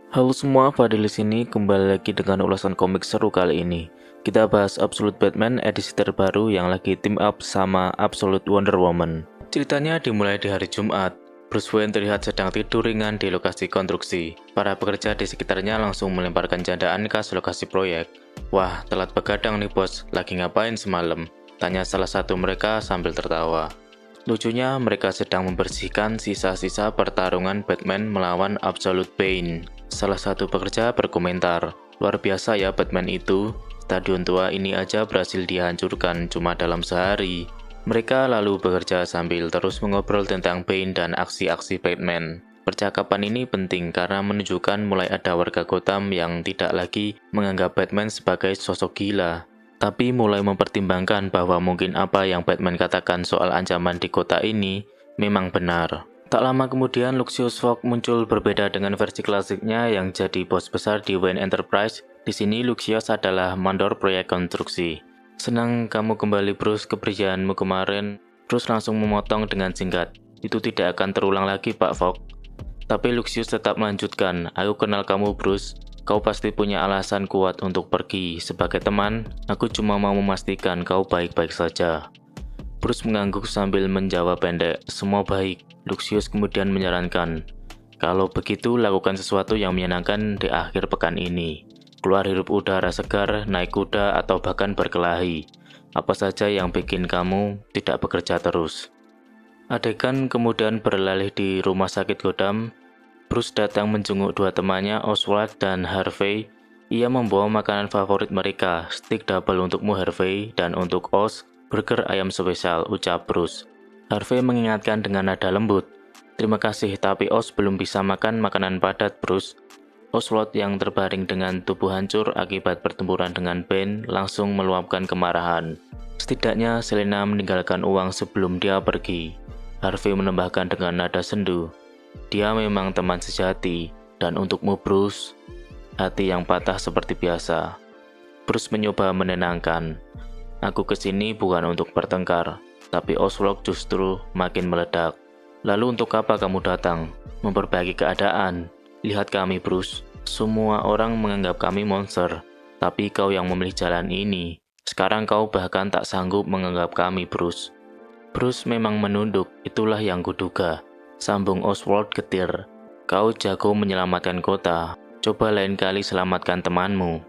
Halo semua, Fadil di sini kembali lagi dengan ulasan komik seru kali ini. Kita bahas Absolute Batman edisi terbaru yang lagi team up sama Absolute Wonder Woman. Ceritanya dimulai di hari Jumat. Bruce Wayne terlihat sedang tidur ringan di lokasi konstruksi. Para pekerja di sekitarnya langsung melemparkan candaan ke lokasi proyek. Wah, telat begadang nih bos, lagi ngapain semalam? Tanya salah satu mereka sambil tertawa. Lucunya, mereka sedang membersihkan sisa-sisa pertarungan Batman melawan Absolute Pain. Salah satu pekerja berkomentar, luar biasa ya Batman itu, stadion tua ini aja berhasil dihancurkan cuma dalam sehari. Mereka lalu bekerja sambil terus mengobrol tentang Bane dan aksi-aksi Batman. Percakapan ini penting karena menunjukkan mulai ada warga Gotham yang tidak lagi menganggap Batman sebagai sosok gila, tapi mulai mempertimbangkan bahwa mungkin apa yang Batman katakan soal ancaman di kota ini memang benar. Tak lama kemudian, Lucius Fox muncul berbeda dengan versi klasiknya yang jadi bos besar di Wayne Enterprise. Di sini Lucius adalah mandor proyek konstruksi. Senang kamu kembali Bruce, keberjaanmu kemarin. Bruce langsung memotong dengan singkat. Itu tidak akan terulang lagi Pak Fox. Tapi Lucius tetap melanjutkan, aku kenal kamu Bruce. Kau pasti punya alasan kuat untuk pergi. Sebagai teman, aku cuma mau memastikan kau baik-baik saja. Bruce mengangguk sambil menjawab pendek, semua baik. Lucius kemudian menyarankan, kalau begitu lakukan sesuatu yang menyenangkan di akhir pekan ini. Keluar hirup udara segar, naik kuda, atau bahkan berkelahi. Apa saja yang bikin kamu tidak bekerja terus. Adegan kemudian beralih di rumah sakit Gotham. Bruce datang menjenguk dua temannya, Oswald dan Harvey. Ia membawa makanan favorit mereka, steak double untukmu Harvey, dan untuk Oz, burger ayam spesial, ucap Bruce. Harvey mengingatkan dengan nada lembut. Terima kasih, tapi Oz belum bisa makan makanan padat, Bruce. Oswald yang terbaring dengan tubuh hancur akibat pertempuran dengan Bane langsung meluapkan kemarahan. Setidaknya Selena meninggalkan uang sebelum dia pergi. Harvey menambahkan dengan nada sendu. Dia memang teman sejati, dan untukmu Bruce, hati yang patah seperti biasa. Bruce mencoba menenangkan. Aku kesini bukan untuk bertengkar, tapi Oswald justru makin meledak. Lalu untuk apa kamu datang? Memperbaiki keadaan. Lihat kami Bruce, semua orang menganggap kami monster, tapi kau yang memilih jalan ini. Sekarang kau bahkan tak sanggup menganggap kami Bruce. Bruce memang menunduk, itulah yang kuduga. Sambung Oswald getir. Kau jago menyelamatkan kota, coba lain kali selamatkan temanmu.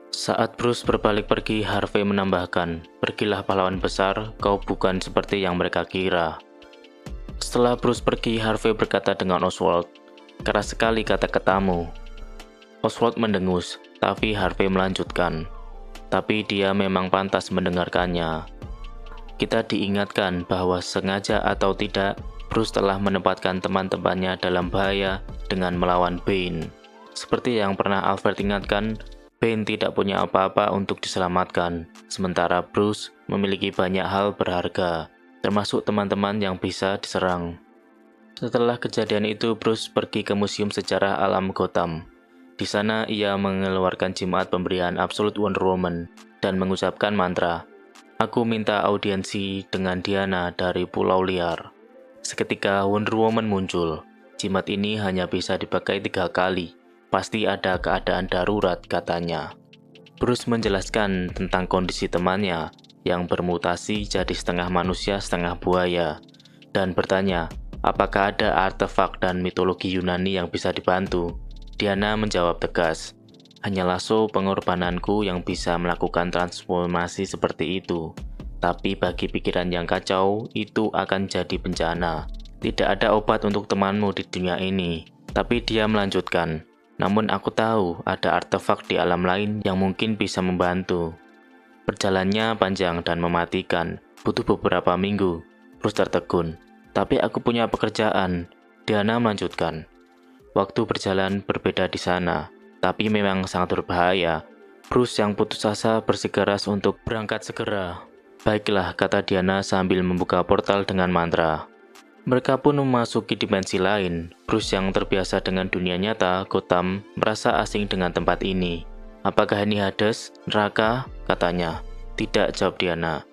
Saat Bruce berbalik pergi, Harvey menambahkan, pergilah pahlawan besar, kau bukan seperti yang mereka kira. Setelah Bruce pergi, Harvey berkata dengan Oswald, keras sekali kata-katamu. Oswald mendengus, tapi Harvey melanjutkan, tapi dia memang pantas mendengarkannya. Kita diingatkan bahwa sengaja atau tidak, Bruce telah menempatkan teman-temannya dalam bahaya dengan melawan Bane. Seperti yang pernah Alfred ingatkan, Bane tidak punya apa-apa untuk diselamatkan, sementara Bruce memiliki banyak hal berharga, termasuk teman-teman yang bisa diserang. Setelah kejadian itu, Bruce pergi ke Museum Sejarah Alam Gotham. Di sana, ia mengeluarkan jimat pemberian Absolute Wonder Woman dan mengucapkan mantra, aku minta audiensi dengan Diana dari Pulau Liar. Seketika Wonder Woman muncul. Jimat ini hanya bisa dipakai 3 kali. Pasti ada keadaan darurat, katanya. Bruce menjelaskan tentang kondisi temannya yang bermutasi jadi setengah manusia setengah buaya dan bertanya, apakah ada artefak dan mitologi Yunani yang bisa dibantu? Diana menjawab tegas, hanyalah pengorbananku yang bisa melakukan transformasi seperti itu. Tapi bagi pikiran yang kacau, itu akan jadi bencana. Tidak ada obat untuk temanmu di dunia ini. Tapi dia melanjutkan, namun aku tahu ada artefak di alam lain yang mungkin bisa membantu. Perjalanannya panjang dan mematikan, butuh beberapa minggu. Bruce tertegun. Tapi aku punya pekerjaan. Diana melanjutkan. Waktu berjalan berbeda di sana, tapi memang sangat berbahaya. Bruce yang putus asa bersikeras untuk berangkat segera. Baiklah, kata Diana sambil membuka portal dengan mantra. Mereka pun memasuki dimensi lain. Bruce yang terbiasa dengan dunia nyata, Gotham, merasa asing dengan tempat ini. Apakah ini Hades? Neraka? Katanya. Tidak, jawab Diana.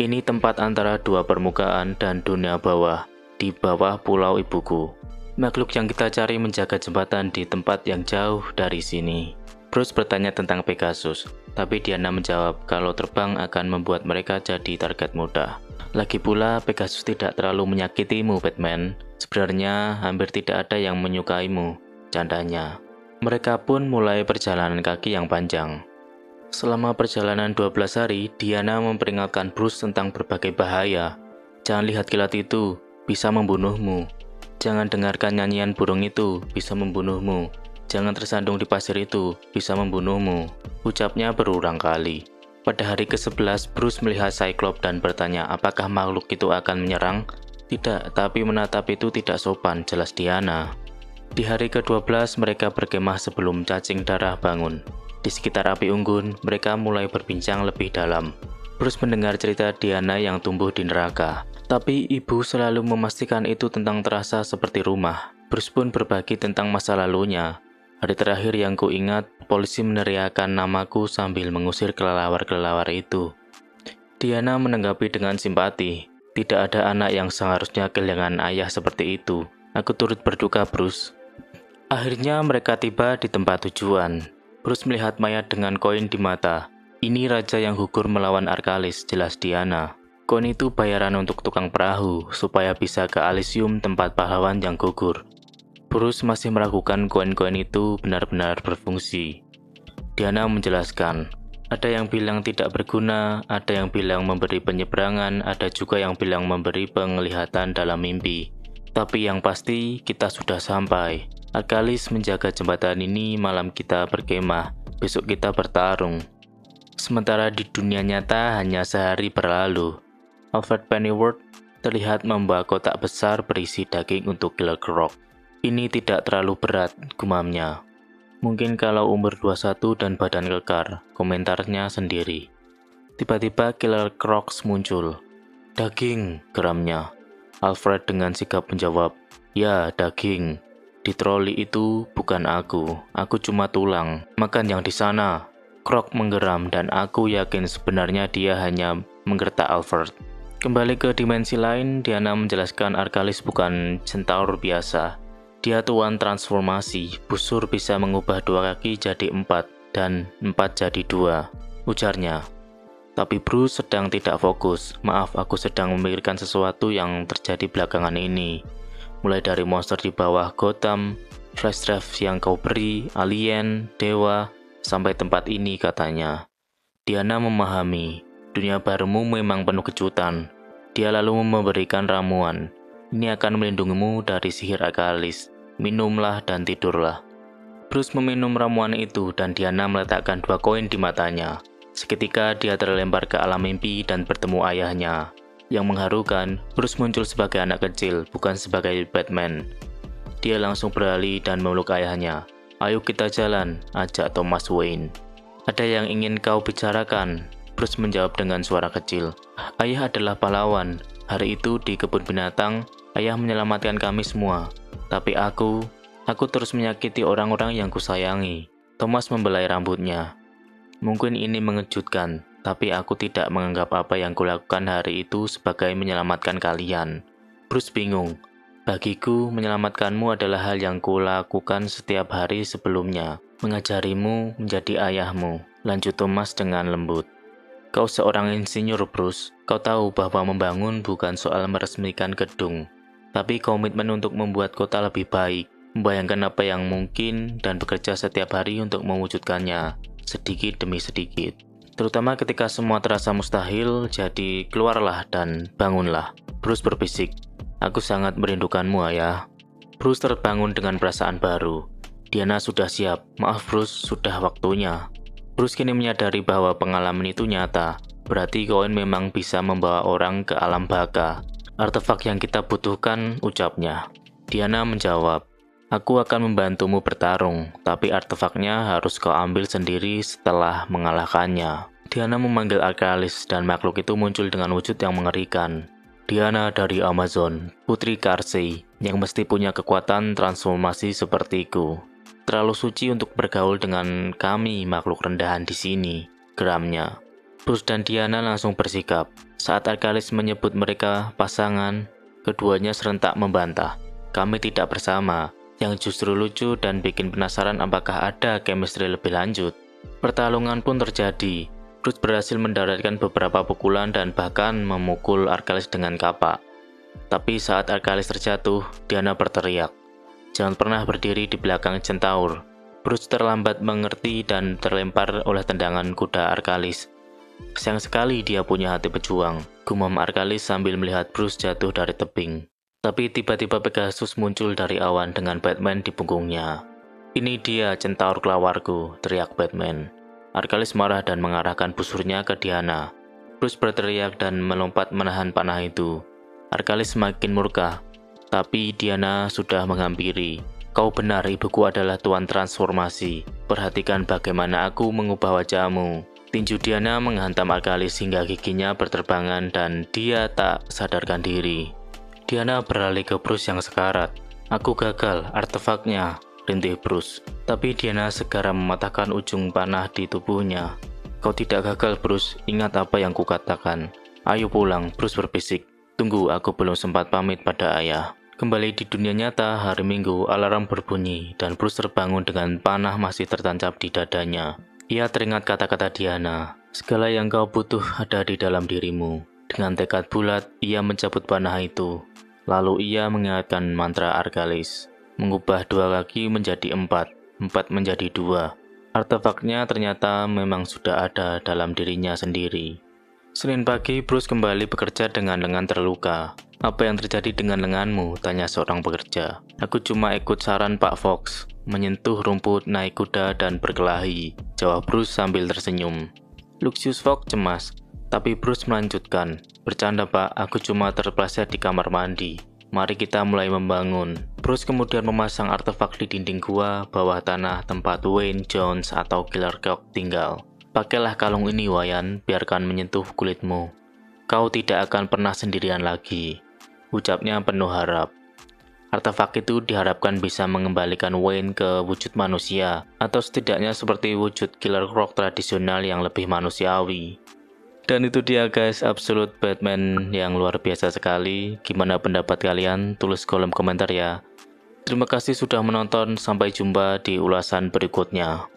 Ini tempat antara dua permukaan dan dunia bawah, di bawah pulau ibuku. Makhluk yang kita cari menjaga jembatan di tempat yang jauh dari sini. Bruce bertanya tentang Pegasus, tapi Diana menjawab kalau terbang akan membuat mereka jadi target mudah. Lagi pula, Pegasus tidak terlalu menyakitimu, Batman. Sebenarnya, hampir tidak ada yang menyukaimu, candanya. Mereka pun mulai perjalanan kaki yang panjang. Selama perjalanan 12 hari, Diana memperingatkan Bruce tentang berbagai bahaya. Jangan lihat kilat itu, bisa membunuhmu. Jangan dengarkan nyanyian burung itu, bisa membunuhmu. Jangan tersandung di pasir itu, bisa membunuhmu. Ucapnya berulang kali. Pada hari ke-11, Bruce melihat Cyclops dan bertanya apakah makhluk itu akan menyerang. Tidak, tapi menatap itu tidak sopan, jelas Diana. Di hari ke-12, mereka berkemah sebelum cacing darah bangun. Di sekitar api unggun, mereka mulai berbincang lebih dalam. Bruce mendengar cerita Diana yang tumbuh di neraka. Tapi ibu selalu memastikan itu tentang terasa seperti rumah. Bruce pun berbagi tentang masa lalunya. Hari terakhir yang kuingat, polisi meneriakkan namaku sambil mengusir kelelawar-kelelawar itu. Diana menanggapi dengan simpati. Tidak ada anak yang seharusnya kehilangan ayah seperti itu. Aku turut berduka, Bruce. Akhirnya mereka tiba di tempat tujuan. Bruce melihat mayat dengan koin di mata. Ini raja yang gugur melawan Arkalis, jelas Diana. Koin itu bayaran untuk tukang perahu, supaya bisa ke Elysium tempat pahlawan yang gugur. Bruce masih meragukan koin-koin itu benar-benar berfungsi. Diana menjelaskan, ada yang bilang tidak berguna, ada yang bilang memberi penyeberangan, ada juga yang bilang memberi penglihatan dalam mimpi. Tapi yang pasti, kita sudah sampai. Arkalis menjaga jembatan ini, malam kita berkemah, besok kita bertarung. Sementara di dunia nyata hanya sehari berlalu. Alfred Pennyworth terlihat membawa kotak besar berisi daging untuk Killer Croc. Ini tidak terlalu berat, gumamnya. Mungkin kalau umur 21 dan badan kekar, komentarnya sendiri. Tiba-tiba Killer Croc muncul. Daging, geramnya. Alfred dengan sigap menjawab, ya daging. Di troli itu bukan aku cuma tulang. Makan yang di sana. Croc menggeram dan aku yakin sebenarnya dia hanya menggertak Alfred. Kembali ke dimensi lain, Diana menjelaskan Arkalis bukan centaur biasa. Dia tuan transformasi, busur bisa mengubah 2 kaki jadi 4 dan 4 jadi 2, ujarnya. Tapi Bruce sedang tidak fokus. Maaf, aku sedang memikirkan sesuatu yang terjadi belakangan ini. Mulai dari monster di bawah Gotham, flash drive yang kau beri, alien, dewa, sampai tempat ini, katanya. Diana memahami. Dunia barumu memang penuh kejutan. Dia lalu memberikan ramuan. Ini akan melindungimu dari sihir Arkalis. Minumlah dan tidurlah. Bruce meminum ramuan itu dan Diana meletakkan 2 koin di matanya. Seketika dia terlempar ke alam mimpi dan bertemu ayahnya. Yang mengharukan, Bruce muncul sebagai anak kecil, bukan sebagai Batman. Dia langsung beralih dan memeluk ayahnya. Ayo kita jalan, ajak Thomas Wayne. Ada yang ingin kau bicarakan? Bruce menjawab dengan suara kecil. Ayah adalah pahlawan. Hari itu di kebun binatang, ayah menyelamatkan kami semua. Tapi aku terus menyakiti orang-orang yang kusayangi. Thomas membelai rambutnya. Mungkin ini mengejutkan, tapi aku tidak menganggap apa yang kulakukan hari itu sebagai menyelamatkan kalian. Bruce bingung. Bagiku, menyelamatkanmu adalah hal yang kulakukan setiap hari sebelumnya. Mengajarimu menjadi ayahmu, lanjut Thomas dengan lembut. Kau seorang insinyur, Bruce. Kau tahu bahwa membangun bukan soal meresmikan gedung, tapi komitmen untuk membuat kota lebih baik, membayangkan apa yang mungkin dan bekerja setiap hari untuk mewujudkannya, sedikit demi sedikit. Terutama ketika semua terasa mustahil, jadi keluarlah dan bangunlah. Bruce berbisik, aku sangat merindukanmu, ayah. Bruce terbangun dengan perasaan baru. Diana sudah siap, maaf Bruce, sudah waktunya. Bruce kini menyadari bahwa pengalaman itu nyata, berarti koin memang bisa membawa orang ke alam baka. Artefak yang kita butuhkan, ucapnya. Diana menjawab, aku akan membantumu bertarung, tapi artefaknya harus kau ambil sendiri setelah mengalahkannya. Diana memanggil Arkalis dan makhluk itu muncul dengan wujud yang mengerikan. Diana dari Amazon, putri Karsei, yang mesti punya kekuatan transformasi sepertiku. Terlalu suci untuk bergaul dengan kami makhluk rendahan di sini, geramnya. Bruce dan Diana langsung bersikap. Saat Arkalis menyebut mereka pasangan, keduanya serentak membantah. kami tidak bersama, yang justru lucu dan bikin penasaran apakah ada chemistry lebih lanjut. Pertarungan pun terjadi. Bruce berhasil mendaratkan beberapa pukulan dan bahkan memukul Arkalis dengan kapak. Tapi saat Arkalis terjatuh, Diana berteriak, "Jangan pernah berdiri di belakang Centaur." Bruce terlambat mengerti dan terlempar oleh tendangan kuda Arkalis. Sayang sekali dia punya hati pejuang, gumam Arkalis sambil melihat Bruce jatuh dari tebing. Tapi tiba-tiba Pegasus muncul dari awan dengan Batman di punggungnya. "Ini dia Centaur kelawarku," teriak Batman. Arkalis marah dan mengarahkan busurnya ke Diana. Bruce berteriak dan melompat menahan panah itu. Arkalis semakin murka, tapi Diana sudah menghampiri. "Kau benar, ibuku adalah tuan transformasi. Perhatikan bagaimana aku mengubah wajahmu." Tinju Diana menghantam Arkalis hingga giginya berterbangan dan dia tak sadarkan diri. Diana beralih ke Bruce yang sekarat. "Aku gagal, artefaknya," rintih Bruce. Tapi Diana segera mematahkan ujung panah di tubuhnya. "Kau tidak gagal, Bruce. Ingat apa yang kukatakan. Ayo pulang," Bruce berbisik. "Tunggu, aku belum sempat pamit pada ayah." Kembali di dunia nyata, hari Minggu, alarm berbunyi dan Bruce terbangun dengan panah masih tertancap di dadanya. Ia teringat kata-kata Diana, "Segala yang kau butuh ada di dalam dirimu." Dengan tekad bulat, ia mencabut panah itu. Lalu ia mengingatkan mantra Arkalis, mengubah 2 kaki menjadi 4, 4 menjadi 2. Artefaknya ternyata memang sudah ada dalam dirinya sendiri. Senin pagi, Bruce kembali bekerja dengan lengan terluka. "Apa yang terjadi dengan lenganmu?" tanya seorang pekerja. "Aku cuma ikut saran Pak Fox, menyentuh rumput, naik kuda, dan berkelahi," jawab Bruce sambil tersenyum. Lucius Fox cemas, tapi Bruce melanjutkan, "Bercanda Pak, aku cuma terpleset di kamar mandi. Mari kita mulai membangun." Bruce kemudian memasang artefak di dinding gua bawah tanah tempat Wayne Jones atau Killer Croc tinggal. "Pakailah kalung ini, Wayan, biarkan menyentuh kulitmu. Kau tidak akan pernah sendirian lagi," ucapnya penuh harap. Artefak itu diharapkan bisa mengembalikan Wayne ke wujud manusia, atau setidaknya seperti wujud Killer Croc tradisional yang lebih manusiawi. Dan itu dia guys, Absolute Batman yang luar biasa sekali. Gimana pendapat kalian? Tulis kolom komentar ya. Terima kasih sudah menonton, sampai jumpa di ulasan berikutnya.